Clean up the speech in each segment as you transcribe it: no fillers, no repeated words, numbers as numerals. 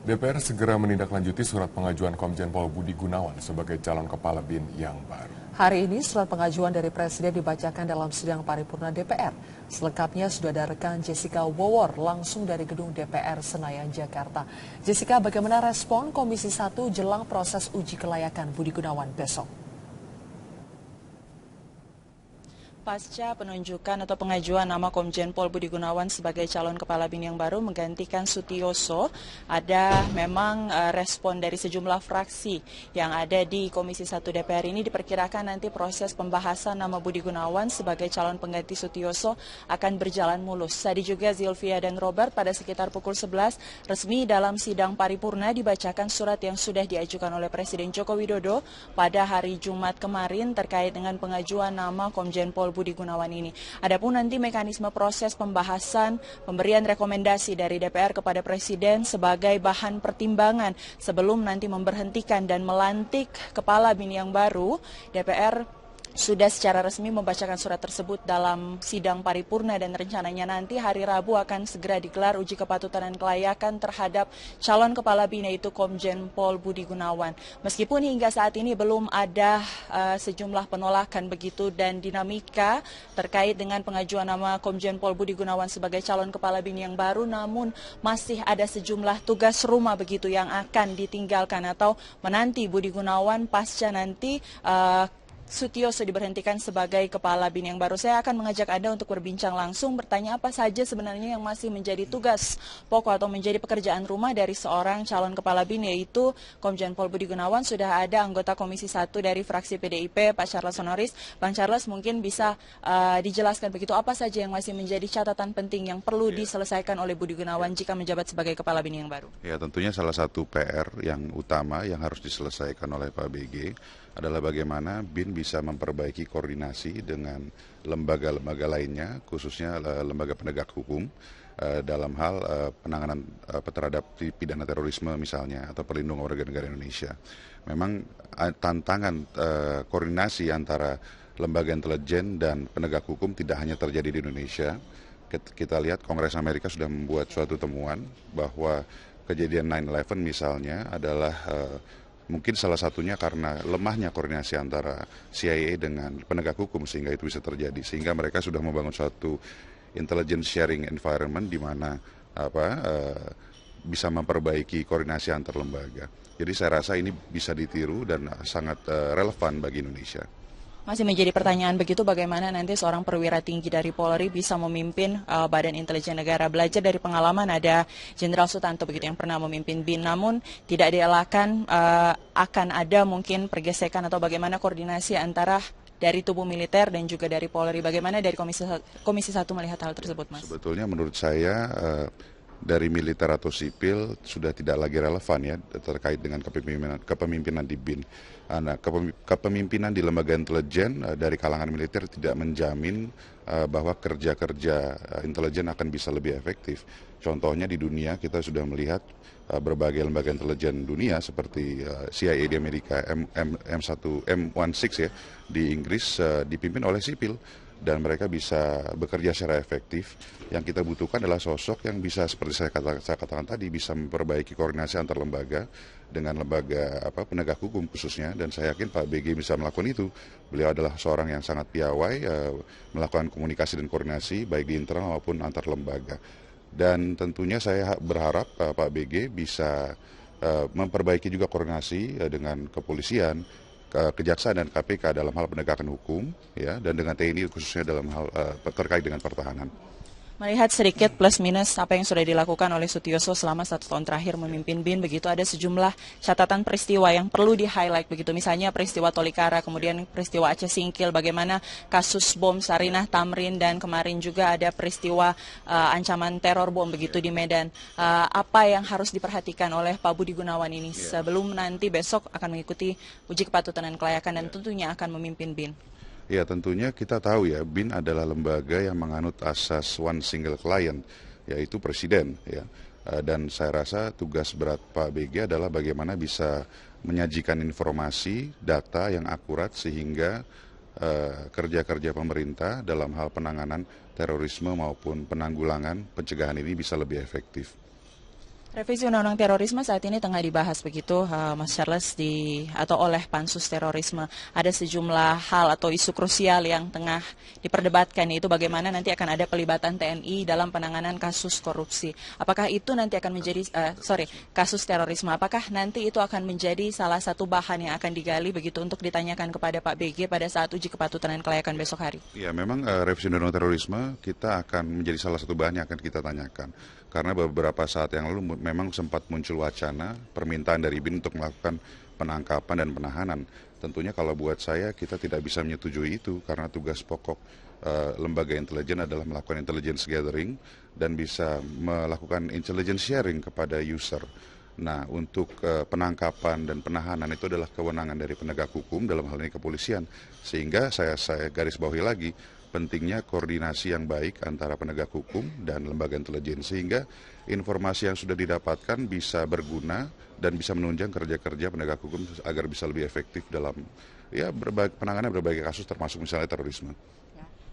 DPR segera menindaklanjuti surat pengajuan Komjen Pol Budi Gunawan sebagai calon kepala BIN yang baru. Hari ini surat pengajuan dari Presiden dibacakan dalam sidang paripurna DPR. Selengkapnya sudah ada rekan Jessica Wowor langsung dari gedung DPR Senayan, Jakarta. Jessica, bagaimana respon Komisi 1 jelang proses uji kelayakan Budi Gunawan besok? Pasca penunjukan atau pengajuan nama Komjen Pol Budi Gunawan sebagai calon kepala BIN yang baru menggantikan Sutioso, ada memang respon dari sejumlah fraksi yang ada di Komisi 1 DPR ini. Diperkirakan nanti proses pembahasan nama Budi Gunawan sebagai calon pengganti Sutioso akan berjalan mulus. Tadi juga Zilvia dan Robert pada sekitar pukul 11 resmi dalam sidang paripurna dibacakan surat yang sudah diajukan oleh Presiden Joko Widodo pada hari Jumat kemarin terkait dengan pengajuan nama Komjen Pol Budi Gunawan ini. Adapun nanti mekanisme proses pembahasan pemberian rekomendasi dari DPR kepada Presiden sebagai bahan pertimbangan sebelum nanti memberhentikan dan melantik kepala BIN yang baru, DPR sudah secara resmi membacakan surat tersebut dalam sidang paripurna dan rencananya nanti hari Rabu akan segera digelar uji kepatutan dan kelayakan terhadap calon kepala BIN yaitu Komjen Pol Budi Gunawan. Meskipun hingga saat ini belum ada sejumlah penolakan begitu dan dinamika terkait dengan pengajuan nama Komjen Pol Budi Gunawan sebagai calon kepala BIN yang baru, namun masih ada sejumlah tugas rumah begitu yang akan ditinggalkan atau menanti Budi Gunawan pasca nanti Sutioso diberhentikan sebagai kepala BIN yang baru. Saya akan mengajak Anda untuk berbincang langsung, bertanya apa saja sebenarnya yang masih menjadi tugas pokok atau menjadi pekerjaan rumah dari seorang calon kepala BIN yaitu Komjen Pol Budi Gunawan. Sudah ada anggota Komisi 1 dari fraksi PDIP, Pak Charles Honoris. Bang Charles, mungkin bisa dijelaskan begitu apa saja yang masih menjadi catatan penting yang perlu diselesaikan oleh Budi Gunawan jika menjabat sebagai kepala BIN yang baru? Ya, tentunya salah satu PR yang utama yang harus diselesaikan oleh Pak BG adalah bagaimana BIN bisa memperbaiki koordinasi dengan lembaga-lembaga lainnya, khususnya lembaga penegak hukum dalam hal penanganan terhadap pidana terorisme misalnya atau perlindungan warga negara Indonesia. Memang tantangan koordinasi antara lembaga intelijen dan penegak hukum tidak hanya terjadi di Indonesia. Kita lihat Kongres Amerika sudah membuat suatu temuan bahwa kejadian 9/11 misalnya adalah mungkin salah satunya karena lemahnya koordinasi antara CIA dengan penegak hukum sehingga itu bisa terjadi. Sehingga mereka sudah membangun suatu intelligence sharing environment di mana bisa memperbaiki koordinasi antar lembaga. Jadi saya rasa ini bisa ditiru dan sangat relevan bagi Indonesia. Masih menjadi pertanyaan begitu bagaimana nanti seorang perwira tinggi dari Polri bisa memimpin Badan Intelijen Negara. Belajar dari pengalaman ada Jenderal Sutanto begitu yang pernah memimpin BIN, namun tidak dielakkan akan ada mungkin pergesekan atau bagaimana koordinasi antara dari tubuh militer dan juga dari Polri. Bagaimana dari Komisi 1 melihat hal tersebut, Mas? Sebetulnya menurut saya dari militer atau sipil sudah tidak lagi relevan ya terkait dengan kepemimpinan di BIN. Nah, kepemimpinan di lembaga intelijen dari kalangan militer tidak menjamin bahwa kerja-kerja intelijen akan bisa lebih efektif. Contohnya di dunia kita sudah melihat berbagai lembaga intelijen dunia seperti CIA di Amerika, M16 ya di Inggris dipimpin oleh sipil. Dan mereka bisa bekerja secara efektif. Yang kita butuhkan adalah sosok yang bisa, seperti saya katakan tadi, bisa memperbaiki koordinasi antar lembaga dengan lembaga penegak hukum khususnya. Dan saya yakin Pak BG bisa melakukan itu. Beliau adalah seorang yang sangat piawai, melakukan komunikasi dan koordinasi baik di internal maupun antar lembaga. Dan tentunya saya berharap Pak BG bisa memperbaiki juga koordinasi dengan kepolisian, Kejaksaan dan KPK dalam hal penegakan hukum, ya, dan dengan TNI khususnya dalam hal terkait dengan pertahanan. Melihat sedikit plus minus apa yang sudah dilakukan oleh Sutioso selama 1 tahun terakhir memimpin BIN, begitu ada sejumlah catatan peristiwa yang perlu di-highlight begitu. Misalnya peristiwa Tolikara, kemudian peristiwa Aceh Singkil, bagaimana kasus bom Sarinah Tamrin, dan kemarin juga ada peristiwa ancaman teror bom begitu di Medan. Apa yang harus diperhatikan oleh Pak Budi Gunawan ini sebelum nanti besok akan mengikuti uji kepatutan dan kelayakan dan tentunya akan memimpin BIN? Ya, tentunya kita tahu ya, BIN adalah lembaga yang menganut asas one single client, yaitu presiden. Ya. Dan saya rasa tugas berat Pak BG adalah bagaimana bisa menyajikan informasi, data yang akurat sehingga kerja-kerja pemerintah dalam hal penanganan terorisme maupun penanggulangan pencegahan ini bisa lebih efektif. Revisi Undang-Undang Terorisme saat ini tengah dibahas begitu, Mas Charles, atau oleh Pansus Terorisme. Ada sejumlah hal atau isu krusial yang tengah diperdebatkan, yaitu bagaimana nanti akan ada pelibatan TNI dalam penanganan kasus korupsi. Apakah itu nanti akan menjadi, kasus terorisme, apakah nanti itu akan menjadi salah satu bahan yang akan digali begitu untuk ditanyakan kepada Pak BG pada saat uji kepatutan dan kelayakan besok hari? Ya, memang revisi Undang-Undang Terorisme kita akan menjadi salah satu bahan yang akan kita tanyakan. Karena beberapa saat yang lalu memang sempat muncul wacana permintaan dari BIN untuk melakukan penangkapan dan penahanan. Tentunya kalau buat saya kita tidak bisa menyetujui itu karena tugas pokok lembaga intelijen adalah melakukan intelligence gathering dan bisa melakukan intelligence sharing kepada user. Nah, untuk penangkapan dan penahanan itu adalah kewenangan dari penegak hukum, dalam hal ini kepolisian. Sehingga saya garis bawahi lagi, pentingnya koordinasi yang baik antara penegak hukum dan lembaga intelijen. Sehingga informasi yang sudah didapatkan bisa berguna dan bisa menunjang kerja-kerja penegak hukum agar bisa lebih efektif dalam penanganan berbagai kasus termasuk misalnya terorisme.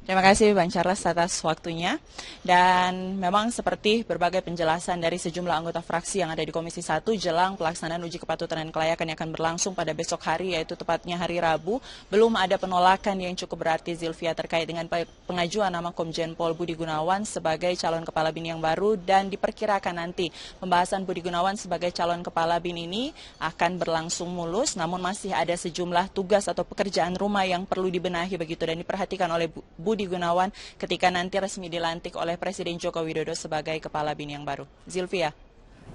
Terima kasih Bang Charles atas waktunya. Dan memang seperti berbagai penjelasan dari sejumlah anggota fraksi yang ada di Komisi 1 jelang pelaksanaan uji kepatutan dan kelayakan yang akan berlangsung pada besok hari, yaitu tepatnya hari Rabu, belum ada penolakan yang cukup berarti, Zilvia, terkait dengan pengajuan nama Komjen Pol Budi Gunawan sebagai calon kepala BIN yang baru, dan diperkirakan nanti pembahasan Budi Gunawan sebagai calon kepala BIN ini akan berlangsung mulus, namun masih ada sejumlah tugas atau pekerjaan rumah yang perlu dibenahi begitu dan diperhatikan oleh Budi Gunawan ketika nanti resmi dilantik oleh Presiden Joko Widodo sebagai Kepala BIN yang baru. Zilvia.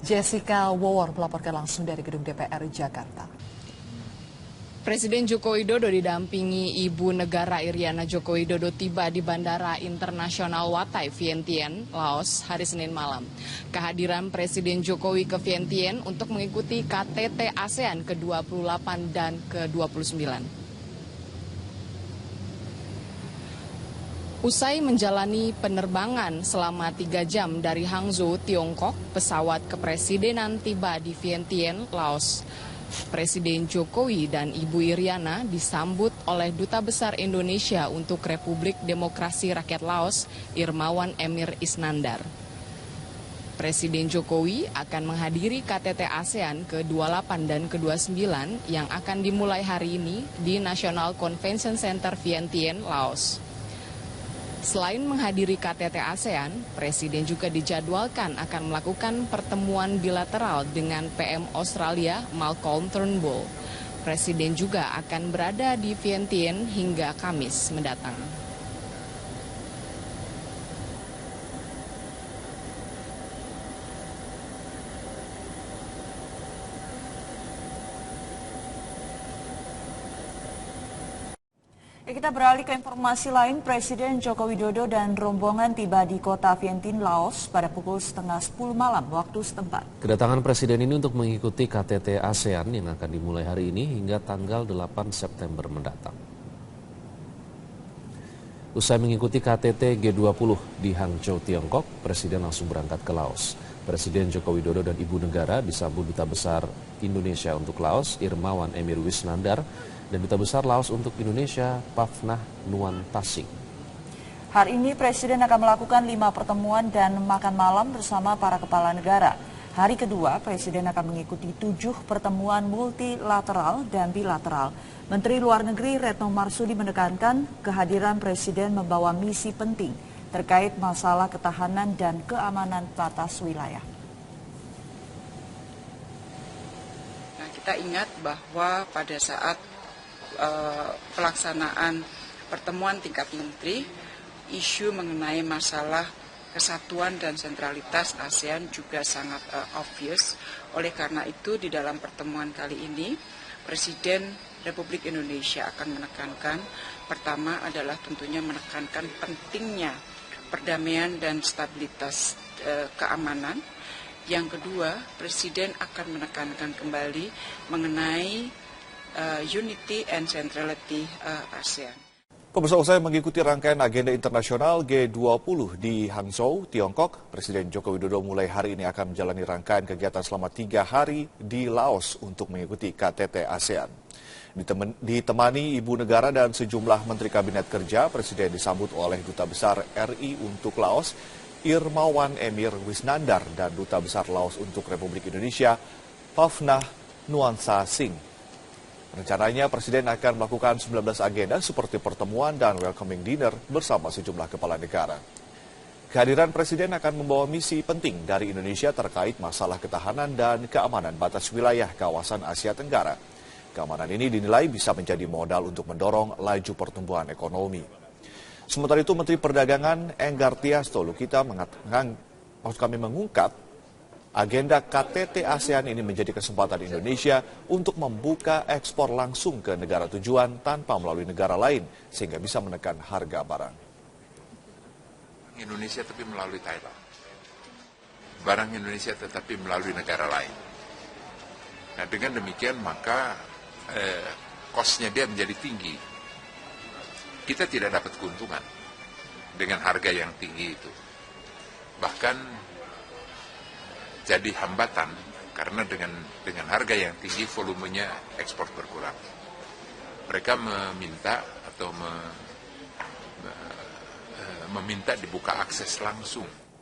Jessica Wawor melaporkan langsung dari Gedung DPR Jakarta. Presiden Joko Widodo didampingi Ibu Negara Iriana Joko Widodo tiba di Bandara Internasional Watai, Vientiane, Laos, hari Senin malam. Kehadiran Presiden Jokowi ke Vientiane untuk mengikuti KTT ASEAN ke-28 dan ke-29. Usai menjalani penerbangan selama 3 jam dari Hangzhou, Tiongkok, pesawat kepresidenan tiba di Vientiane, Laos. Presiden Jokowi dan Ibu Iriana disambut oleh Duta Besar Indonesia untuk Republik Demokrasi Rakyat Laos, Irmawan Emir Isnandar. Presiden Jokowi akan menghadiri KTT ASEAN ke-28 dan ke-29 yang akan dimulai hari ini di National Convention Center Vientiane, Laos. Selain menghadiri KTT ASEAN, Presiden juga dijadwalkan akan melakukan pertemuan bilateral dengan PM Australia Malcolm Turnbull. Presiden juga akan berada di Vientiane hingga Kamis mendatang. Kita beralih ke informasi lain. Presiden Joko Widodo dan rombongan tiba di kota Vientiane, Laos pada pukul 9:30 malam waktu setempat. Kedatangan Presiden ini untuk mengikuti KTT ASEAN yang akan dimulai hari ini hingga tanggal 8 September mendatang. Usai mengikuti KTT G20 di Hangzhou, Tiongkok, Presiden langsung berangkat ke Laos. Presiden Joko Widodo dan Ibu Negara disambut Duta Besar Indonesia untuk Laos, Irmawan Emir Wisnandar, dan Duta Besar Laos untuk Indonesia, Pafnah Nuantasing. Hari ini Presiden akan melakukan 5 pertemuan dan makan malam bersama para kepala negara. Hari kedua, Presiden akan mengikuti 7 pertemuan multilateral dan bilateral. Menteri Luar Negeri Retno Marsudi menekankan kehadiran Presiden membawa misi penting terkait masalah ketahanan dan keamanan batas wilayah. Nah, kita ingat bahwa pada saat pelaksanaan pertemuan tingkat menteri, isu mengenai masalah kesatuan dan sentralitas ASEAN juga sangat obvious. Oleh karena itu, di dalam pertemuan kali ini, Presiden Republik Indonesia akan menekankan, pertama adalah tentunya menekankan pentingnya perdamaian dan stabilitas keamanan. Yang kedua, Presiden akan menekankan kembali mengenai unity and centrality ASEAN. Pemirsa, usai mengikuti rangkaian agenda internasional G20 di Hangzhou, Tiongkok, Presiden Joko Widodo mulai hari ini akan menjalani rangkaian kegiatan selama 3 hari di Laos untuk mengikuti KTT ASEAN. Ditemani Ibu Negara dan sejumlah Menteri Kabinet Kerja, Presiden disambut oleh Duta Besar RI untuk Laos, Irmawan Emir Wisnandar dan Duta Besar Laos untuk Republik Indonesia, Pavnah Nuansa Singh. Rencananya Presiden akan melakukan 19 agenda seperti pertemuan dan welcoming dinner bersama sejumlah kepala negara. Kehadiran Presiden akan membawa misi penting dari Indonesia terkait masalah ketahanan dan keamanan batas wilayah kawasan Asia Tenggara. Keamanan ini dinilai bisa menjadi modal untuk mendorong laju pertumbuhan ekonomi. Sementara itu, Menteri Perdagangan Enggar Tias Tolukita mengungkap agenda KTT ASEAN ini menjadi kesempatan Indonesia untuk membuka ekspor langsung ke negara tujuan tanpa melalui negara lain sehingga bisa menekan harga barang. Indonesia tapi melalui Thailand. Barang Indonesia tetapi melalui negara lain. Nah, dengan demikian maka cost-nya dia menjadi tinggi. Kita tidak dapat keuntungan dengan harga yang tinggi itu. Bahkan jadi hambatan karena dengan harga yang tinggi volumenya ekspor berkurang. Mereka meminta atau meminta dibuka akses langsung